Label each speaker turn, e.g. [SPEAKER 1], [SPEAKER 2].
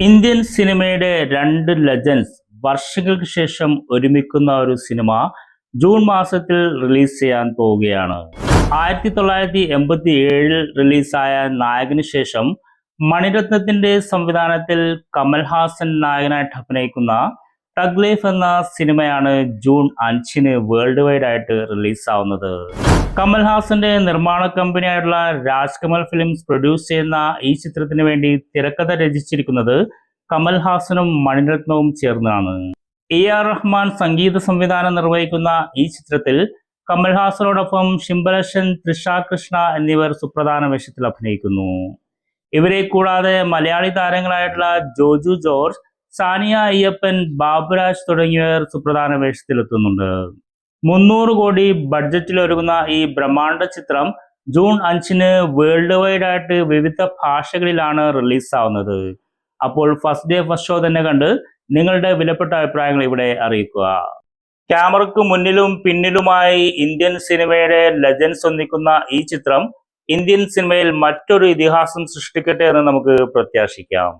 [SPEAKER 1] Indian സിനിമയുടെ രണ്ട് legends വർഷങ്ങൾക്ക് ശേഷം ഒരുമിക്കുന്ന ഒരു സിനിമ ജൂൺ മാസത്തിൽ റിലീസ് ചെയ്യാൻ പോവുകയാണ്. 1987 റിലീസായ നായകന് ശേഷം മണിരത്നത്തിന്റെ സംവിധാനത്തിൽ കമൽഹാസൻ നായകനായിട്ട് അഭിനയിക്കുന്ന ടഗ് ലൈഫ് എന്ന സിനിമയാണ് ജൂൺ 5 വേൾഡ് വൈഡ് ആയിട്ട് റിലീസാവുന്നത്. കമൽഹാസന്റെ നിർമ്മാണ കമ്പനിയായിട്ടുള്ള രാജ്കമൽ ഫിലിംസ് പ്രൊഡ്യൂസ് ചെയ്യുന്ന ഈ ചിത്രത്തിന് വേണ്ടി തിരക്കഥ രചിച്ചിരിക്കുന്നത് കമൽഹാസനും മണിരത്നവും ചേർന്നാണ്. AR റഹ്മാൻ സംഗീത സംവിധാനം നിർവഹിക്കുന്ന ഈ ചിത്രത്തിൽ കമൽഹാസനോടൊപ്പം ശിംബലഷൻ, തൃഷ കൃഷ്ണ എന്നിവർ സുപ്രധാന വേഷത്തിൽ അഭിനയിക്കുന്നു. ഇവരെ കൂടാതെ മലയാളി താരങ്ങളായിട്ടുള്ള ജോജു ജോർജ്, സാനിയ അയ്യപ്പൻ, ബാബുരാജ് തുടങ്ങിയവർ സുപ്രധാന വേഷത്തിലെത്തുന്നുണ്ട്. 300 കോടി ബഡ്ജറ്റിൽ ഒരുങ്ങുന്ന ഈ ബ്രഹ്മാണ്ഡ ചിത്രം ജൂൺ 5 വേൾഡ് വൈഡ് ആയിട്ട് വിവിധ ഭാഷകളിലാണ് റിലീസാവുന്നത്. അപ്പോൾ ഫസ്റ്റ് ഡേ ഫസ്റ്റ് ഷോ തന്നെ കണ്ട് നിങ്ങളുടെ വിലപ്പെട്ട അഭിപ്രായങ്ങൾ ഇവിടെ അറിയിക്കുക. ക്യാമറയ്ക്ക് മുന്നിലും പിന്നിലുമായി ഇന്ത്യൻ സിനിമയുടെ ലെജൻഡ്സ് ഒന്നിക്കുന്ന ഈ ചിത്രം ഇന്ത്യൻ സിനിമയിൽ മറ്റൊരു ഇതിഹാസം സൃഷ്ടിക്കട്ടെ എന്ന് നമുക്ക് പ്രത്യാശിക്കാം.